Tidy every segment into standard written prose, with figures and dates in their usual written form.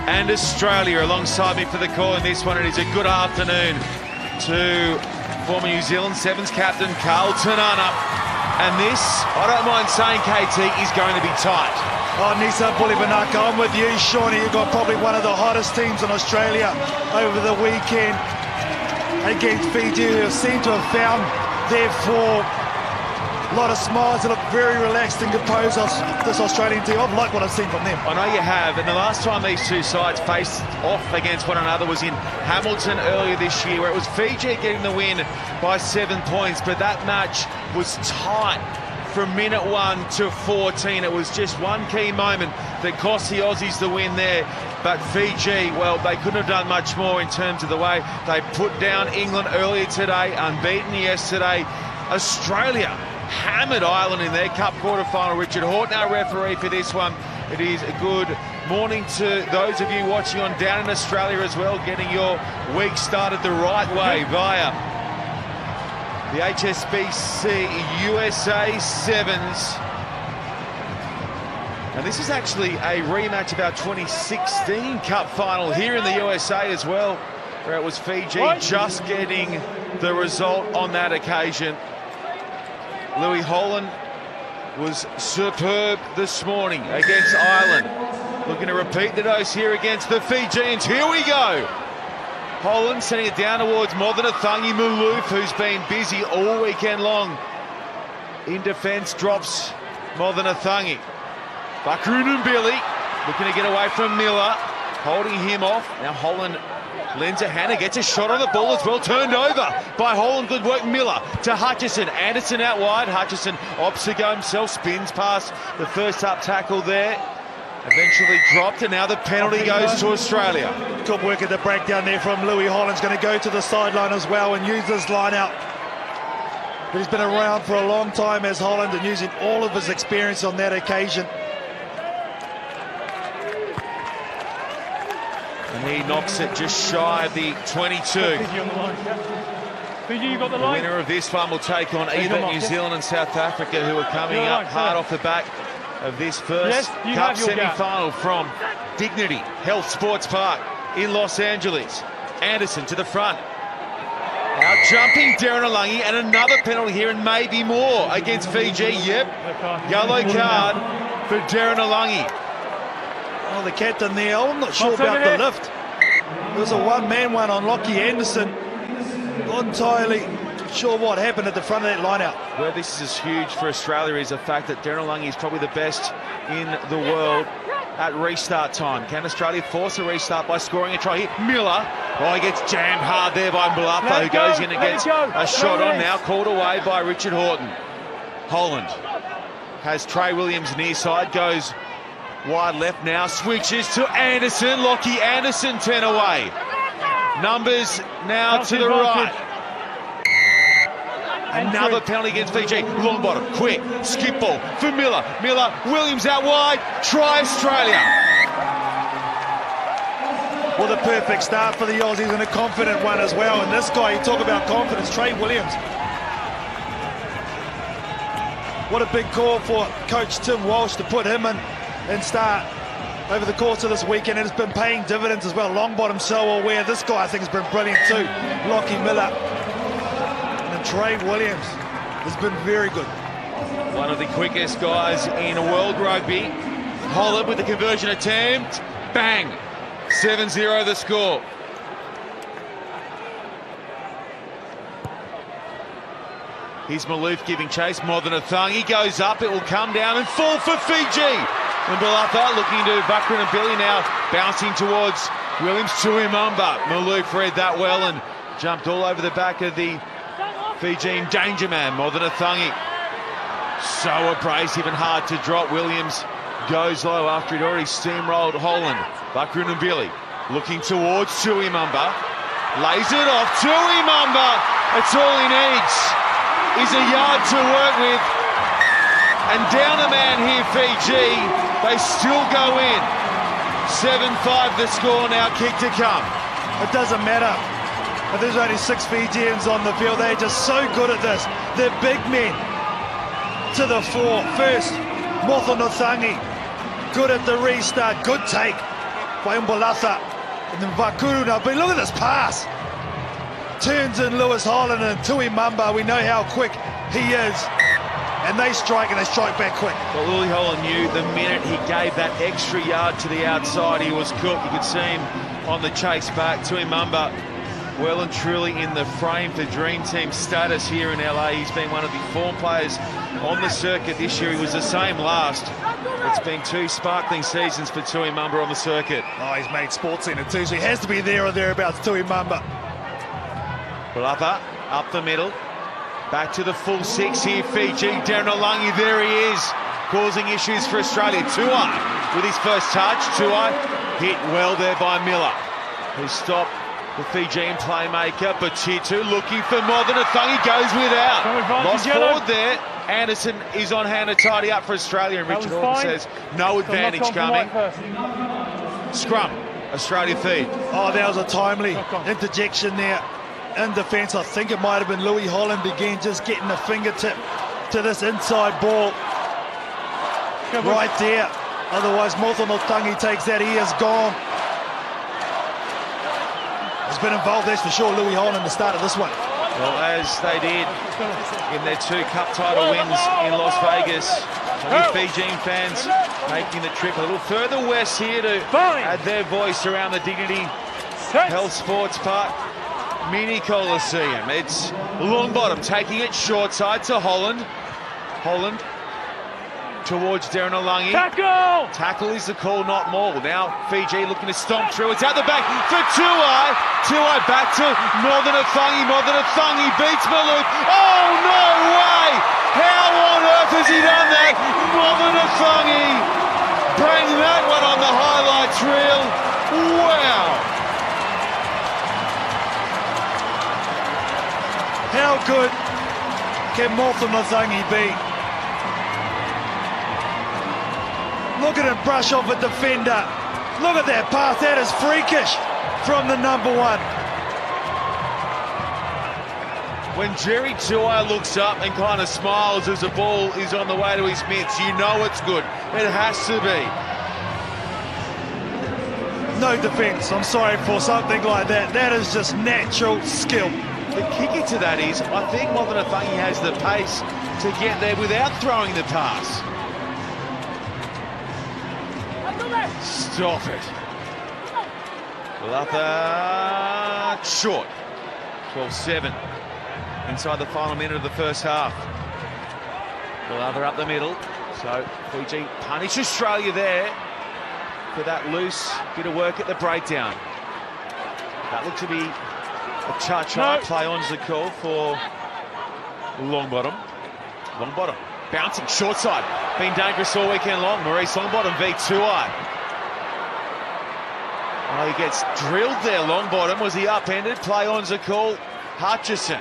and Australia alongside me for the call in this one. It is a good afternoon to former New Zealand Sevens captain Carl Tanana. And this, I don't mind saying, KT, is going to be tight. Oh, Nisa Bulibanaka, I'm with you, Shawnee. You've got probably one of the hottest teams in Australia over the weekend against Fiji, who seem to have found their form. A lot of smiles. They look very relaxed and composed, this Australian team. I've liked what I've seen from them. I know you have, and the last time these two sides faced off against one another was in Hamilton earlier this year, where it was Fiji getting the win by 7 points, but that match was tight from minute 1 to 14. It was just one key moment that cost the Aussies the win there, but Fiji, well, they couldn't have done much more in terms of the way they put down England earlier today, unbeaten yesterday. Australia hammered Ireland in their Cup quarter-final. Richard Horton, our referee for this one. It is a good morning to those of you watching on down in Australia as well, getting your week started the right way via the HSBC USA Sevens. And this is actually a rematch of our 2016 Cup final here in the USA as well, where it was Fiji just getting the result on that occasion. Louis Holland was superb this morning against Ireland. Looking to repeat the dose here against the Fijians. Here we go. Holland sending it down towards Modena-Thangi Maloof, who's been busy all weekend long. In defence, drops Modena-Thangi. Bakroon and Billy looking to get away from Miller, holding him off. Now Holland lends a hand and gets a shot on the ball as well, turned over by Holland. Good work, Miller to Hutchison. Anderson out wide. Hutchison opts to go himself, spins past the first up tackle there. Eventually dropped, and now the penalty goes to Australia. Good work at the breakdown there from Louis. Holland's going to go to the sideline as well and use this line out. But he's been around for a long time as Holland and using all of his experience on that occasion. And he knocks it just shy of the 22. The winner of this one will take on either New Zealand and South Africa, who are coming up hard off the back of this first Cup semi-final from Dignity Health Sports Park in Los Angeles. Anderson to the front. Out jumping Darren Alungi, and another penalty here, and maybe more against Fiji. Yep, yellow card for Darren Alungi. Oh, the captain there, I'm not sure about the lift. There was a one-man one on Lockie Anderson. Not entirely sure what happened at the front of that line-out. Where this is huge for Australia is the fact that Darren Alungi is probably the best in the world at restart time. Can Australia force a restart by scoring a try here? Miller, he gets jammed hard there by Mbalapa, who goes in and gets a shot on, now called away by Richard Horton. Holland has Trey Williams near side, goes wide left now, switches to Anderson. Lockie Anderson 10 away. Numbers now to the right. Another penalty against Fiji. Long bottom, quick, skip ball for Miller. Miller, Williams out wide. Try Australia. Well, the perfect start for the Aussies and a confident one as well. And this guy, you talk about confidence, Trey Williams. What a big call for coach Tim Walsh to put him in and start over the course of this weekend. It has been paying dividends as well. Long bottom, so aware. This guy, I think, has been brilliant too. Lockie Miller. And Trey Williams has been very good. One of the quickest guys in world rugby. Holland with the conversion attempt. Bang! 7-0 the score. Here's Maloof giving chase. Modena-Thangi goes up. It will come down and fall for Fiji. Mbalapa looking to Bakroon and Billy now, bouncing towards Williams to Imamba. Maloof read that well and jumped all over the back of the Fijian danger man, Modena-Thangi. So abrasive and hard to drop. Williams goes low after he'd already steamrolled Holland. Bakroon and Billy looking towards Imamba. Lays it off to Imamba. It's all he needs is a yard to work with. And down a man here, Fiji. They still go in. 7-5 the score now, kick to come. It doesn't matter. But there's only 6 Fijians on the field. They're just so good at this. They're big men to the fore. First, Modena-Thangi. Good at the restart. Good take. by Umbalasa. And then Vakuru now, but look at this pass. Turns in Lewis Holland and Tui Mamba. We know how quick he is. And they strike back quick. Well, Lewis Holland knew the minute he gave that extra yard to the outside, he was cooked. You could see him on the chase back. Tui Mamba, well and truly in the frame for Dream Team status here in LA. He's been one of the form players on the circuit this year. He was the same last. It's been 2 sparkling seasons for Tui Mamba on the circuit. Oh, he's made Sports Centre too, so he has to be there or thereabouts, Tui Mamba. Bluffer up the middle. Back to the full 6 here, Fiji. Darren Olangi, there he is, causing issues for Australia. Tuai with his first touch. Tuai hit well there by Miller, who stopped the Fijian playmaker. Batitu looking for more than a thing. He goes without. Lost forward there. Anderson is on hand to tidy up for Australia, and Richard Horton says no advantage coming. Scrum, Australia feed. Oh, that was a timely interjection there in defence. I think it might have been Louis Holland again, just getting a fingertip to this inside ball right there. Otherwise, Mothanotangi takes that. He is gone. He's been involved, that's for sure, Louis Holland, at the start of this one. Well, as they did in their 2 cup title wins in Las Vegas. The Fijian fans making the trip a little further west here to add their voice around the Dignity Health Sports Park Mini Coliseum. It's Longbottom taking it short side to Holland. Holland towards Darren Olangi. Tackle! Tackle is the call, not more. Now Fiji looking to stomp through. It's out the back for Tuai. Tuai back to Northern Afangi. Northern Afangi beats Malouf. Oh, no way! How on earth has he done that? Northern Afangi bring that one on the highlights reel. Wow! How good can Mothanotangi be? Look at him brush off a defender. Look at that pass. That is freakish from the number 1. When Jerry Tuai looks up and kind of smiles as the ball is on the way to his mitts, you know it's good. It has to be. No defence. I'm sorry for something like that. That is just natural skill. The kicker to that is, I think Mothanotangi has the pace to get there without throwing the pass. Stop it. Bluffer short. 12-7 inside the final minute of the first half. Bluffer up the middle. So Fiji punish Australia there for that loose bit of work at the breakdown. That looked to be a cha-cha play on's the call for Longbottom. Longbottom bouncing short side. Been dangerous all weekend long. Maurice Longbottom v Tuai. Oh, he gets drilled there, Longbottom. Was he upended? Play on's a call. Hutchison.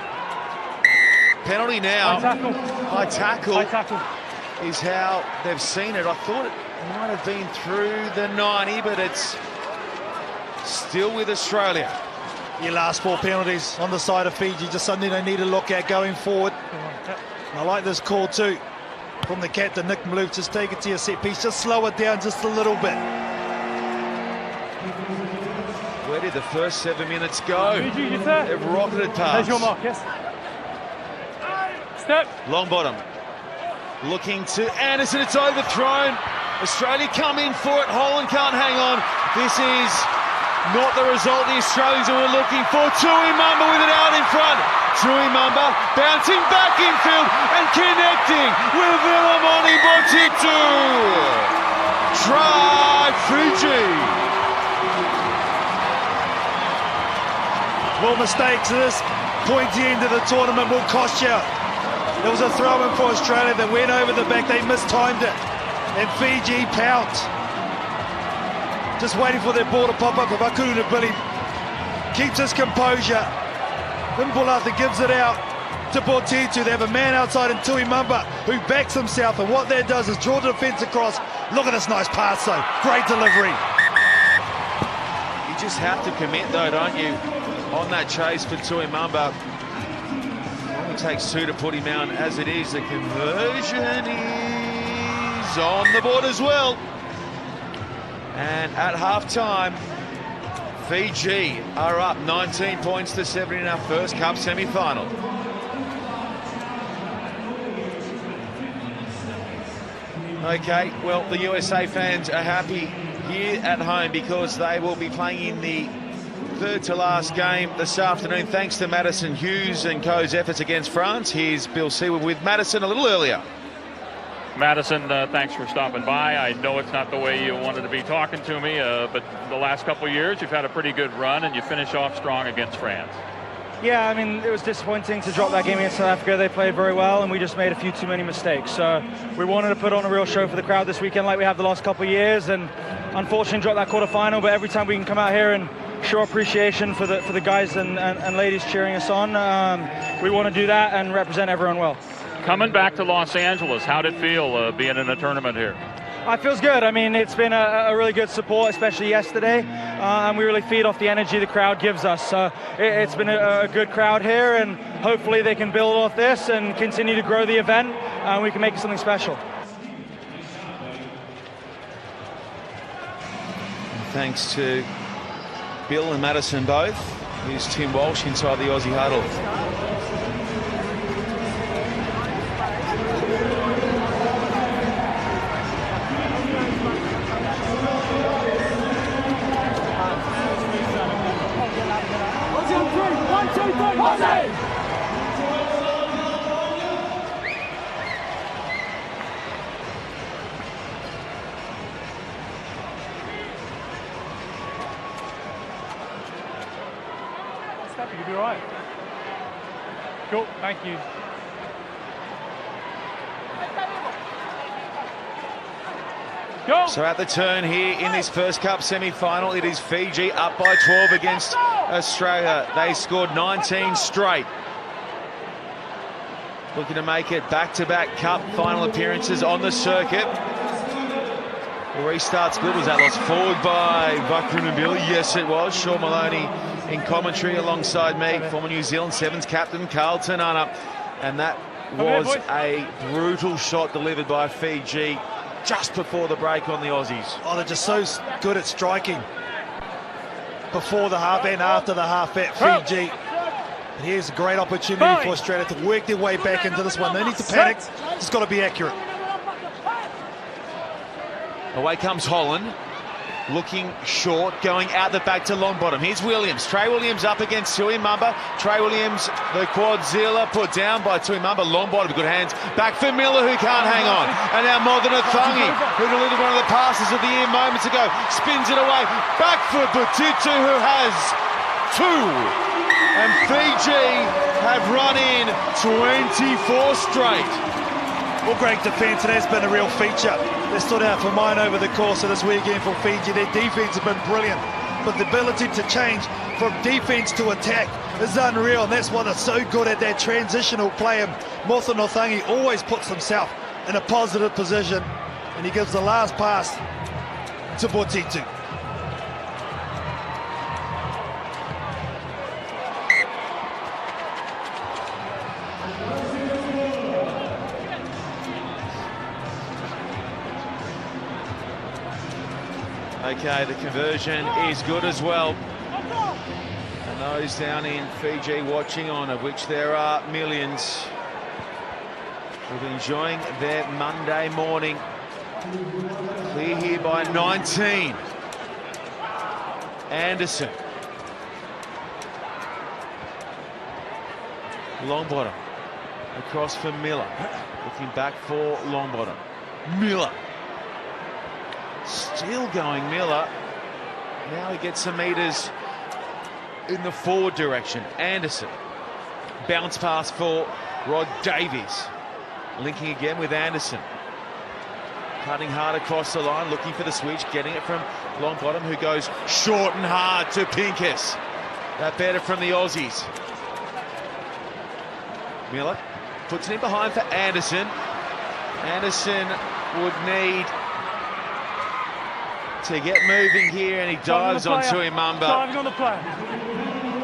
Penalty now. High tackle. High tackle is how they've seen it. I thought it might have been through the 90, but it's still with Australia. Your last 4 penalties on the side of Fiji, just something they need to look at going forward. And I like this call too from the captain, Nick Malouf. Just take it to your set piece, just slow it down just a little bit. Where did the first 7 minutes go? They've rocketed past. There's your mark, yes. Step. Longbottom looking to Anderson. It's overthrown. Australia come in for it. Holland can't hang on. This is not the result the Australians were looking for. Tui Mamba with it out in front. Tui Mamba bouncing back infield and connecting with Vilamoni Batitu. Try Fiji. Well, mistakes at this pointy end of the tournament will cost you. There was a throw-in for Australia that went over the back. They mistimed it. And Fiji pounced. Just waiting for their ball to pop up. Vakuru Billy keeps his composure. Mbulata gives it out to Batitu. They have a man outside in Tui Mamba who backs himself. And what that does is draw the defence across. Look at this nice pass, though. Great delivery. You just have to commit, though, don't you, on that chase for Tui Mamba. It takes 2 to put him out. As it is, the conversion is on the board as well. And at half-time, Fiji are up 19 points to 7 in our first Cup semi-final. Okay, well, the USA fans are happy here at home because they will be playing in the third to last game this afternoon, thanks to Madison Hughes and co.'s efforts against France. Here's Bill Seward with Madison a little earlier. Madison, thanks for stopping by. I know it's not the way you wanted to be talking to me, but the last couple of years you've had a pretty good run and you finish off strong against France. Yeah, I mean, it was disappointing to drop that game against South Africa. They played very well, and we just made a few too many mistakes. So we wanted to put on a real show for the crowd this weekend like we have the last couple of years, and unfortunately dropped that quarterfinal. But every time we can come out here and show appreciation for the guys and ladies cheering us on, we want to do that and represent everyone well. Coming back to Los Angeles, how did it feel being in a tournament here? It feels good. I mean, it's been a really good support, especially yesterday, and we really feed off the energy the crowd gives us. So it's been a good crowd here, and hopefully they can build off this and continue to grow the event, and we can make it something special. Thanks to Bill and Madison both. Here's Tim Walsh inside the Aussie huddle. You'll be all right. Cool, thank you. Go. So at the turn here in this first Cup semi-final, it is Fiji up by 12 against Australia. They scored 19 straight. Looking to make it back-to-back Cup final appearances on the circuit. The restart's good. Was that lost forward by Vakrunabil? Yes, it was. Sean Maloney in commentary alongside me. Former New Zealand Sevens captain Carl Tanana. And that was a brutal shot delivered by Fiji just before the break on the Aussies. Oh, they're just so good at striking before the half and after the half at Fiji. And here's a great opportunity for Australia to work their way back into this one. No need to panic, just got to be accurate. Away comes Holland, looking short, going out the back to Longbottom. Here's Williams. Trey Williams up against Tuimamba. Trey Williams, the quadzilla, put down by Tuimamba. Longbottom, good hands. Back for Miller, who can't hang on. And now Modena-Thangi, who delivered one of the passes of the year moments ago, spins it away. Back for Butitu, who has two. And Fiji have run in 24 straight. Well, great defence, and that's been a real feature. They stood out for mine over the course of this weekend for Fiji. Their defence has been brilliant, but the ability to change from defence to attack is unreal, and that's why they're so good at that transitional play. And Modena-Thangi always puts himself in a positive position, and he gives the last pass to Butitu. Okay, the conversion is good as well. And those down in Fiji watching on, of which there are millions, will be enjoying their Monday morning. Clear here by 19. Anderson. Longbottom. Across for Miller. Looking back for Longbottom. Miller. Still going Miller. Now he gets some meters in the forward direction. Anderson. Bounce pass for Rod Davies. Linking again with Anderson. Cutting hard across the line, looking for the switch, getting it from Longbottom, who goes short and hard to Pincus. That better from the Aussies. Miller puts it in behind for Anderson. Anderson would need to get moving here, and he dives on Tuimamba. Diving on the player.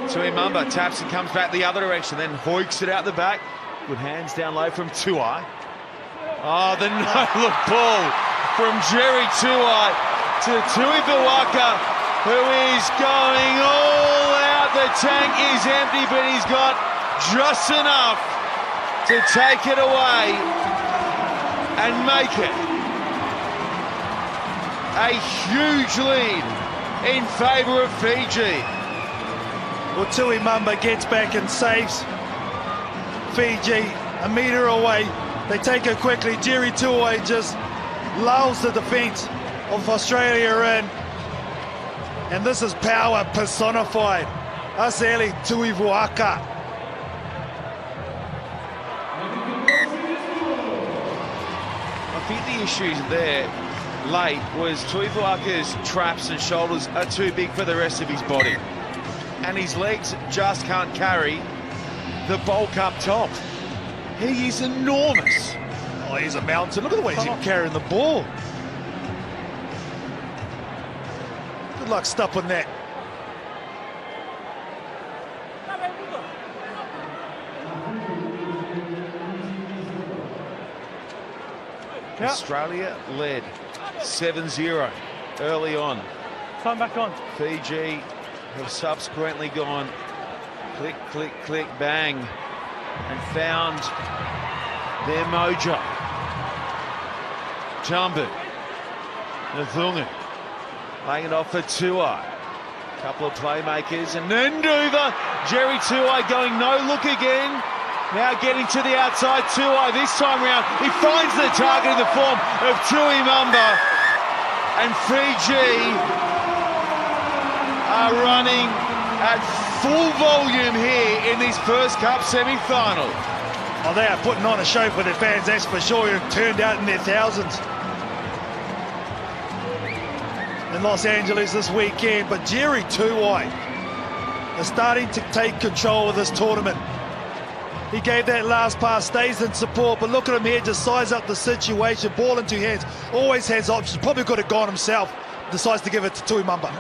Tuimamba taps and comes back the other direction, then hoiks it out the back. Good hands down low from Tuai. Oh, the no-look ball from Jerry Tuai. to Tuipuaka, who is going all out. The tank is empty, but he's got just enough to take it away and make it a huge lead in favour of Fiji. Well, Tuimamba gets back and saves Fiji a metre away. They take it quickly. Jerry Tuoi just lulls the defence of Australia in. And this is power personified. Aseli Tuipuaka. I think the issue there late was Tuipuaka's traps and shoulders are too big for the rest of his body. And his legs just can't carry the bulk up top. He is enormous. Oh, he's a mountain. Look at the way he's carrying the ball. Good luck stopping that. Australia led 7-0 early on. Time back on. Fiji have subsequently gone click, click, click, bang, and found their mojo. Jambu, Nathungu, laying it off for Tuai. Couple of playmakers, and then Duva, Jerry Tuai going no look again. Now getting to the outside, Tuai this time round. He finds the target in the form of Tuimamba, and Fiji are running at full volume here in this first Cup semi-final. Oh, they are putting on a show for their fans, that's for sure. Who turned out in their thousands in Los Angeles this weekend. But Jerry Tuai is starting to take control of this tournament. He gave that last pass, stays in support, but look at him here, just size up the situation, ball in two hands, always has options, probably could have gone himself, decides to give it to Tuimamba.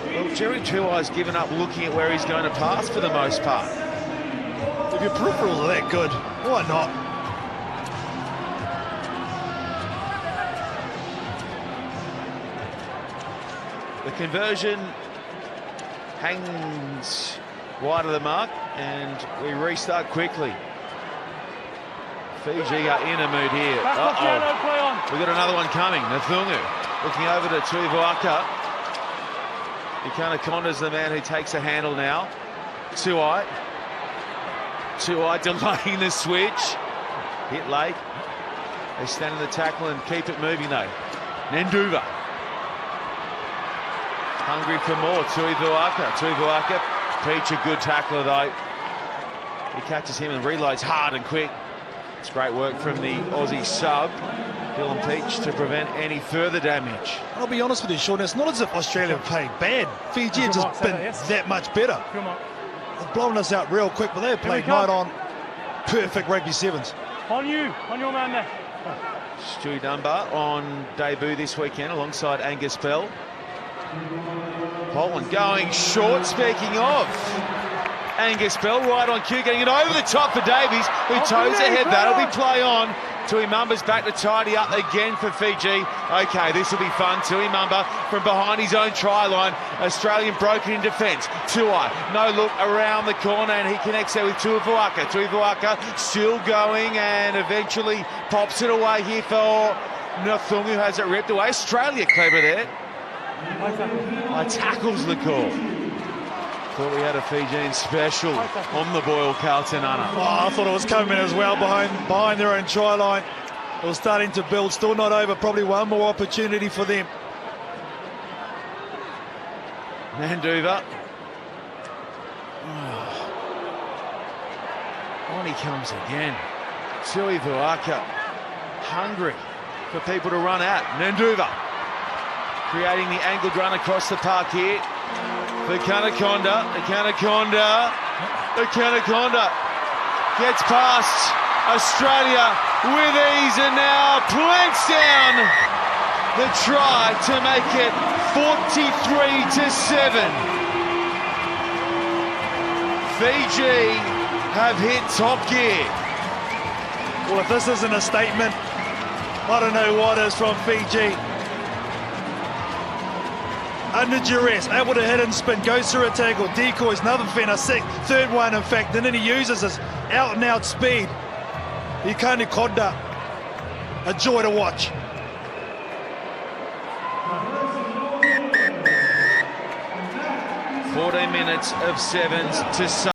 Well, Jerry Tuai's given up looking at where he's going to pass for the most part. If your peripherals are that good, why not? The conversion hangs wide of the mark, and we restart quickly. Fiji are in a mood here. We've got another one coming. Nathungu looking over to Tuipuaka. Ikanakonda's the man who takes a handle now. Tuai delaying the switch. Hit late. They stand in the tackle and keep it moving though. Nenduva. Hungry for more. Tuipuaka. Peach, a good tackler though. He catches him and reloads hard and quick. It's great work from the Aussie sub, Dylan Peach, to prevent any further damage. I'll be honest with you, Sean, it's not as if Australia are playing bad. Fiji have just been that much better. They've blown us out real quick, but they've played night on perfect rugby sevens. On you, on your man there. Stu Dunbar on debut this weekend alongside Angus Bell. Holland going short, speaking of. Angus Bell right on cue, getting it over the top for Davies, who toes ahead. That'll be play on. Tuimamba's back to tidy up again for Fiji. Okay, this will be fun. Tuimamba from behind his own try line. Australian broken in defence. Tuai, no look around the corner, and he connects there with Tuipuaka. Tuipuaka still going and eventually pops it away here for Nathungu, who has it ripped away. Australia clever there. High tackles the call. Thought we had a Fijian special on the Boyle Carlton-Anna. Oh, I thought it was coming as well behind their own try line. It was starting to build, still not over, probably one more opportunity for them. Nanduva. On he comes again. Tuipuaka, hungry for people to run at. Nanduva creating the angled run across the park here. The Ikanakonda gets past Australia with ease and now plants down the try to make it 43-7. Fiji have hit top gear. Well, if this isn't a statement I don't know what is from Fiji. Under duress, able to hit and spin, goes through a tackle, decoys, another fender, third one in fact, and then he uses his out and out speed. He can't conda. A joy to watch. 14 minutes of sevens to